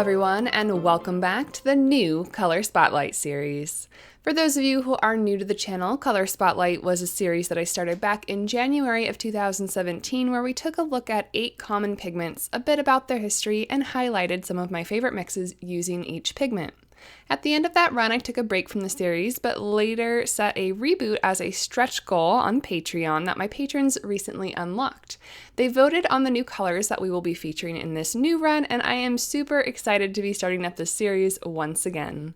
everyone, and welcome back to the new Color Spotlight series. For those of you who are new to the channel, Color Spotlight was a series that I started back in January of 2017 where we took a look at 8 common pigments, a bit about their history, and highlighted some of my favorite mixes using each pigment. At the end of that run, I took a break from the series, but later set a reboot as a stretch goal on Patreon that my patrons recently unlocked. They voted on the new colors that we will be featuring in this new run, and I am super excited to be starting up this series once again.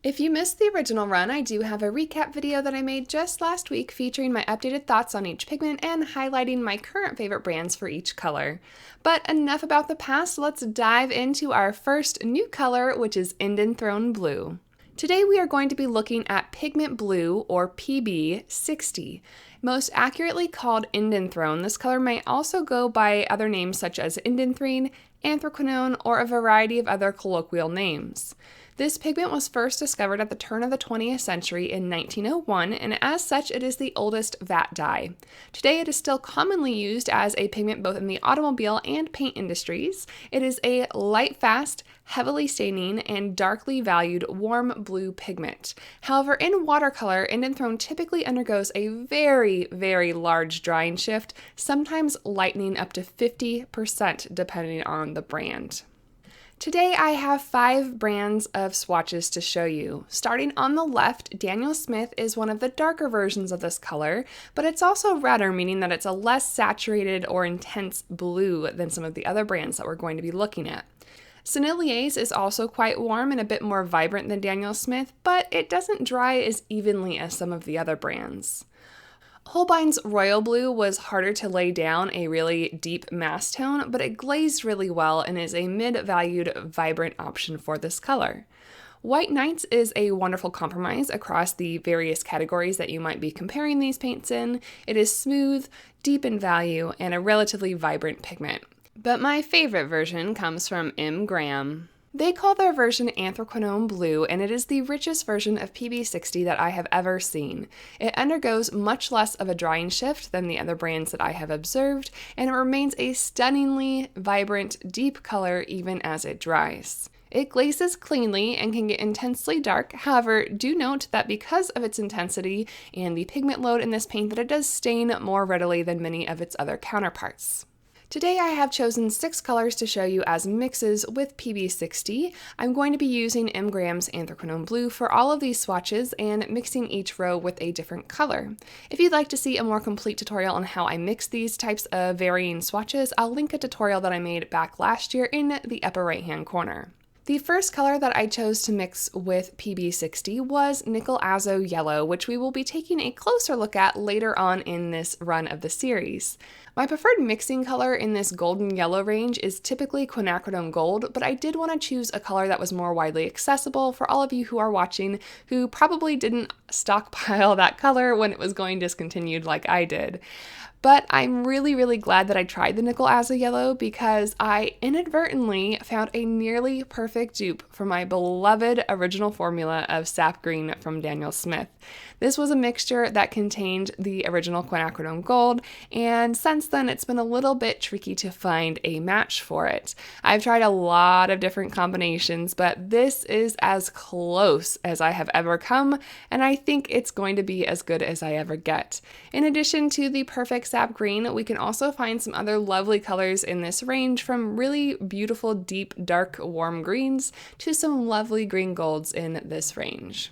If you missed the original run, I do have a recap video that I made just last week featuring my updated thoughts on each pigment and highlighting my current favorite brands for each color. But enough about the past, let's dive into our first new color, which is Indanthrone Blue. Today we are going to be looking at pigment blue, or PB60. Most accurately called Indanthrone, this color may also go by other names such as Indanthrone, Anthraquinone, or a variety of other colloquial names. This pigment was first discovered at the turn of the 20th century in 1901, and as such it is the oldest vat dye. Today it is still commonly used as a pigment both in the automobile and paint industries. It is a light fast, heavily staining, and darkly valued warm blue pigment. However, in watercolor, Indanthrone typically undergoes a very, very large drying shift, sometimes lightening up to 50% depending on the brand. Today I have 5 brands of swatches to show you. Starting on the left, Daniel Smith is one of the darker versions of this color, but it's also redder, meaning that it's a less saturated or intense blue than some of the other brands that we're going to be looking at. Sennelier's is also quite warm and a bit more vibrant than Daniel Smith, but it doesn't dry as evenly as some of the other brands. Holbein's Royal Blue was harder to lay down a really deep mass tone, but it glazed really well and is a mid-valued, vibrant option for this color. White Nights is a wonderful compromise across the various categories that you might be comparing these paints in. It is smooth, deep in value, and a relatively vibrant pigment. But my favorite version comes from M. Graham. They call their version Anthraquinone Blue, and it is the richest version of PB60 that I have ever seen. It undergoes much less of a drying shift than the other brands that I have observed, and it remains a stunningly vibrant, deep color even as it dries. It glazes cleanly and can get intensely dark. However, do note that because of its intensity and the pigment load in this paint that it does stain more readily than many of its other counterparts. Today I have chosen 6 colors to show you as mixes with PB60. I'm going to be using M. Graham's Anthraquinone Blue for all of these swatches and mixing each row with a different color. If you'd like to see a more complete tutorial on how I mix these types of varying swatches, I'll link a tutorial that I made back last year in the upper right hand corner. The first color that I chose to mix with PB60 was Nickel Azo Yellow, which we will be taking a closer look at later on in this run of the series. My preferred mixing color in this golden yellow range is typically Quinacridone Gold, but I did want to choose a color that was more widely accessible for all of you who are watching who probably didn't stockpile that color when it was going discontinued like I did. But I'm really, really glad that I tried the Nickel Azo Yellow because I inadvertently found a nearly perfect dupe for my beloved original formula of Sap Green from Daniel Smith. This was a mixture that contained the original Quinacridone Gold, and since then it's been a little bit tricky to find a match for it. I've tried a lot of different combinations, but this is as close as I have ever come, and I think it's going to be as good as I ever get. In addition to the perfect Sap Green, we can also find some other lovely colors in this range, from really beautiful, deep, dark, warm greens to some lovely green golds in this range.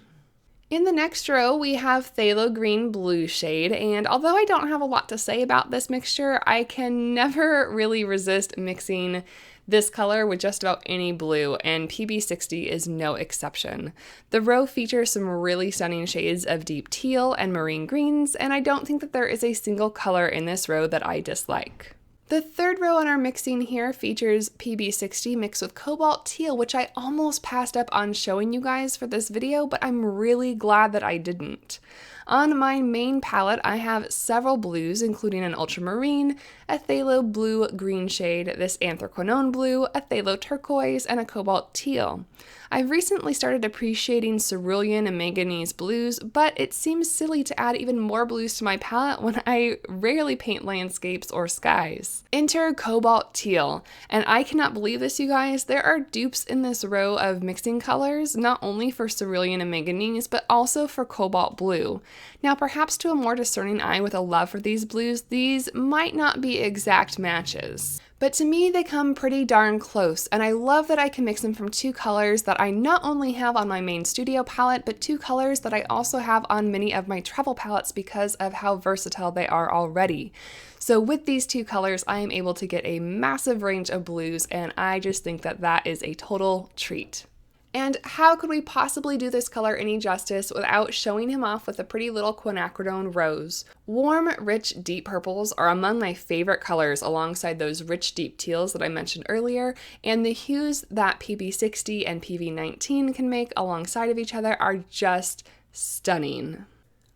In the next row, we have Phthalo Green Blue shade, and although I don't have a lot to say about this mixture, I can never really resist mixing this color with just about any blue, and PB60 is no exception. The row features some really stunning shades of deep teal and marine greens, and I don't think that there is a single color in this row that I dislike. The third row on our mixing here features PB60 mixed with Cobalt Teal, which I almost passed up on showing you guys for this video, but I'm really glad that I didn't. On my main palette, I have several blues, including an ultramarine, a phthalo blue green shade, this Indanthrone Blue, a phthalo turquoise, and a cobalt teal. I've recently started appreciating cerulean and manganese blues, but it seems silly to add even more blues to my palette when I rarely paint landscapes or skies. Enter cobalt teal, and I cannot believe this, you guys. There are dupes in this row of mixing colors, not only for cerulean and manganese, but also for cobalt blue. Now, perhaps to a more discerning eye with a love for these blues, these might not be exact matches. But to me, they come pretty darn close, and I love that I can mix them from two colors that I not only have on my main studio palette, but two colors that I also have on many of my travel palettes because of how versatile they are already. So with these two colors, I am able to get a massive range of blues, and I just think that that is a total treat. And how could we possibly do this color any justice without showing him off with a pretty little Quinacridone Rose? Warm, rich, deep purples are among my favorite colors alongside those rich, deep teals that I mentioned earlier, and the hues that PB60 and PB19 can make alongside of each other are just stunning.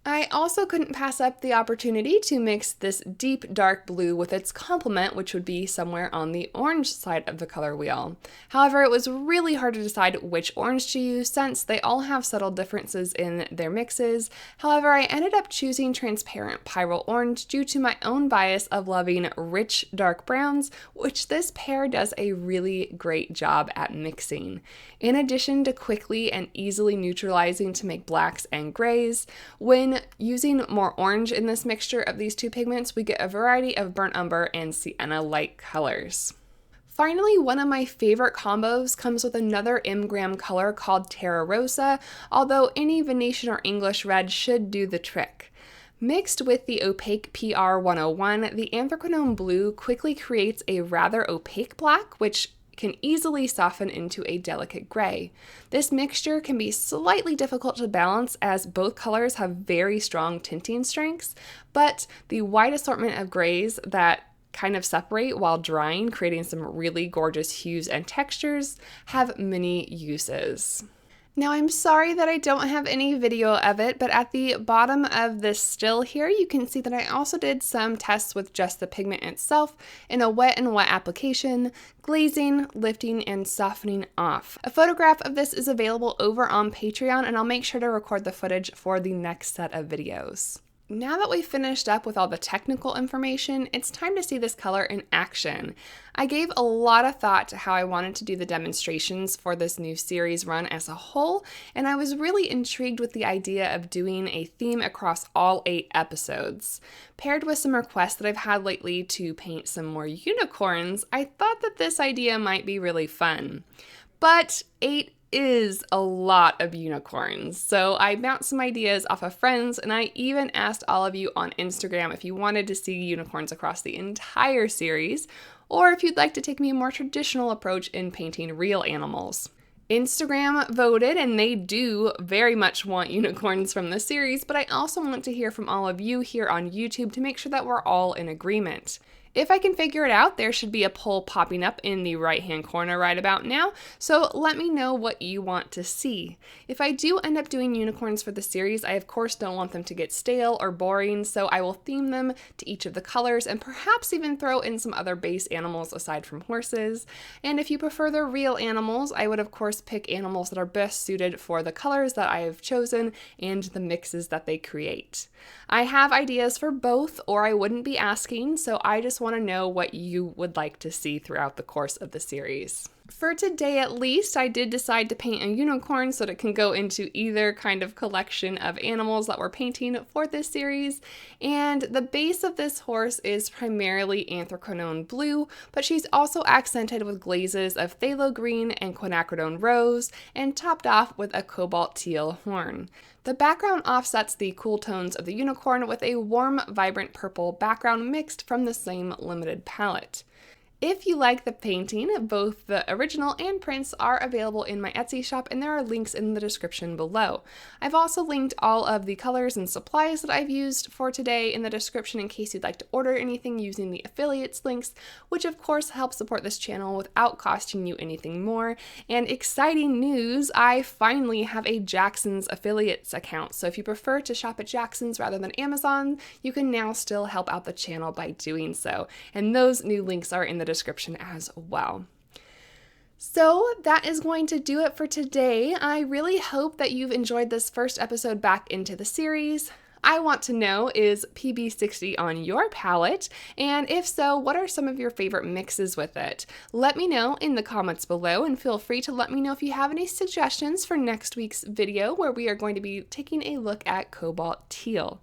I also couldn't pass up the opportunity to mix this deep dark blue with its complement, which would be somewhere on the orange side of the color wheel. However, it was really hard to decide which orange to use since they all have subtle differences in their mixes. However, I ended up choosing transparent pyrrole orange due to my own bias of loving rich dark browns, which this pair does a really great job at mixing. In addition to quickly and easily neutralizing to make blacks and grays, when using more orange in this mixture of these two pigments, we get a variety of burnt umber and sienna-like colors. Finally, one of my favorite combos comes with another M-gram color called Terra Rosa, although any Venetian or English red should do the trick. Mixed with the opaque PR101, the Indanthrone Blue quickly creates a rather opaque black, which can easily soften into a delicate gray. This mixture can be slightly difficult to balance as both colors have very strong tinting strengths, but the wide assortment of grays that kind of separate while drying, creating some really gorgeous hues and textures, have many uses. Now, I'm sorry that I don't have any video of it, but at the bottom of this still here, you can see that I also did some tests with just the pigment itself in a wet and wet application, glazing, lifting, and softening off. A photograph of this is available over on Patreon, and I'll make sure to record the footage for the next set of videos. Now that we've finished up with all the technical information, it's time to see this color in action. I gave a lot of thought to how I wanted to do the demonstrations for this new series run as a whole, and I was really intrigued with the idea of doing a theme across all 8 episodes. Paired with some requests that I've had lately to paint some more unicorns, I thought that this idea might be really fun. But 8 is a lot of unicorns, so I bounced some ideas off of friends, and I even asked all of you on Instagram if you wanted to see unicorns across the entire series, or if you'd like to take me a more traditional approach in painting real animals. Instagram voted, and they do very much want unicorns from the series, but I also want to hear from all of you here on YouTube to make sure that we're all in agreement. If I can figure it out, there should be a poll popping up in the right-hand corner right about now, so let me know what you want to see. If I do end up doing unicorns for the series, I of course don't want them to get stale or boring, so I will theme them to each of the colors and perhaps even throw in some other base animals aside from horses. And if you prefer the real animals, I would of course pick animals that are best suited for the colors that I have chosen and the mixes that they create. I have ideas for both, or I wouldn't be asking, so I just want to know what you would like to see throughout the course of the series. For today at least, I did decide to paint a unicorn so that it can go into either kind of collection of animals that we're painting for this series, and the base of this horse is primarily Indanthrone Blue, but she's also accented with glazes of Phthalo Green and Quinacridone Rose, and topped off with a cobalt teal horn. The background offsets the cool tones of the unicorn with a warm, vibrant purple background mixed from the same limited palette. If you like the painting, both the original and prints are available in my Etsy shop, and there are links in the description below. I've also linked all of the colors and supplies that I've used for today in the description in case you'd like to order anything using the affiliates links, which of course helps support this channel without costing you anything more. And exciting news, I finally have a Jackson's affiliates account. So if you prefer to shop at Jackson's rather than Amazon, you can now still help out the channel by doing so. And those new links are in the description as well. So that is going to do it for today. I really hope that you've enjoyed this first episode back into the series. I want to know, is PB60 on your palette? And if so, what are some of your favorite mixes with it? Let me know in the comments below, and feel free to let me know if you have any suggestions for next week's video where we are going to be taking a look at Cobalt Teal.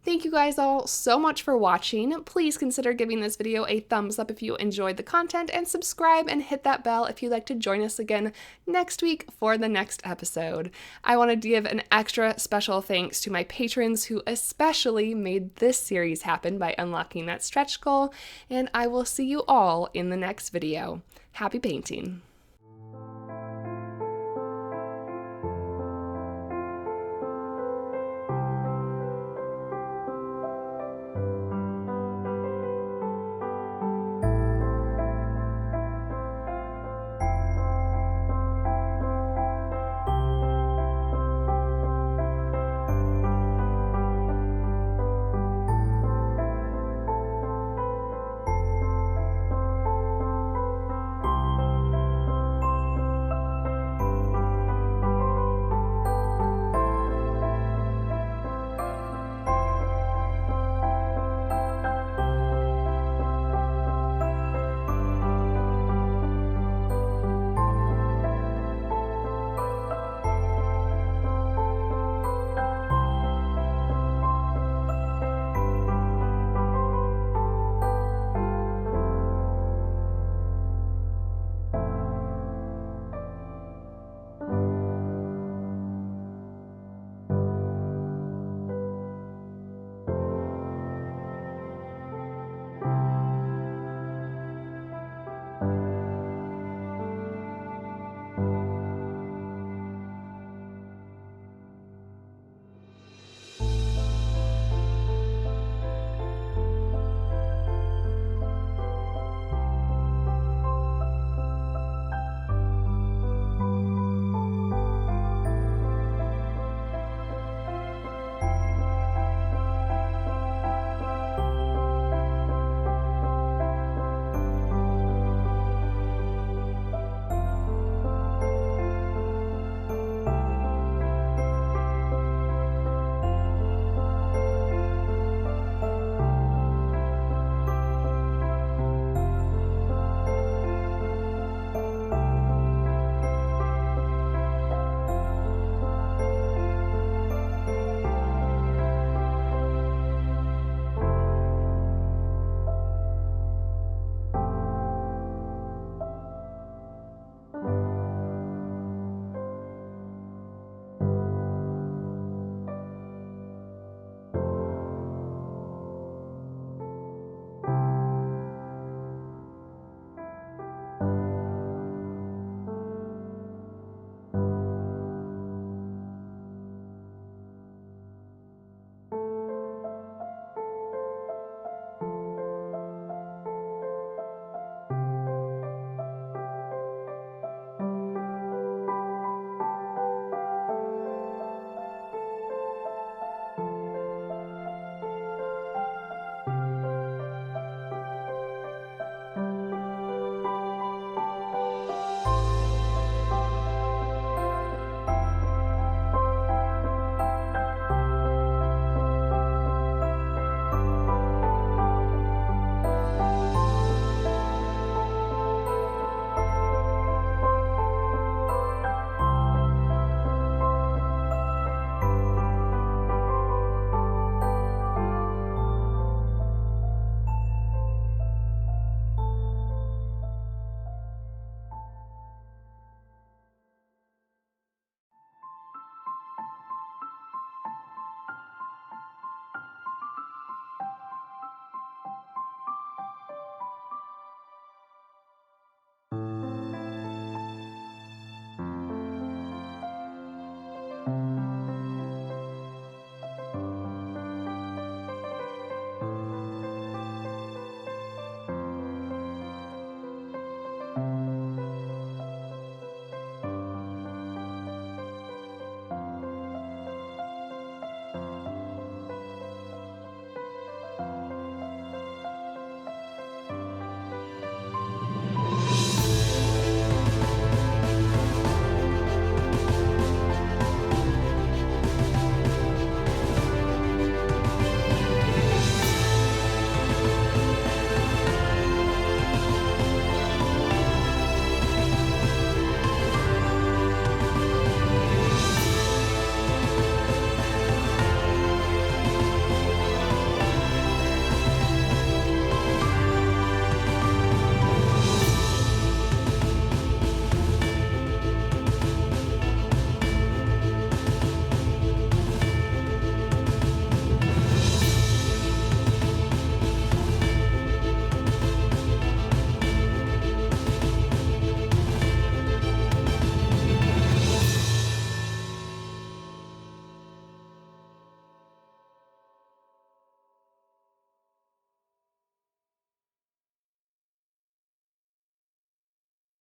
Thank you guys all so much for watching. Please consider giving this video a thumbs up if you enjoyed the content, and subscribe and hit that bell if you'd like to join us again next week for the next episode. I want to give an extra special thanks to my patrons who especially made this series happen by unlocking that stretch goal, and I will see you all in the next video. Happy painting!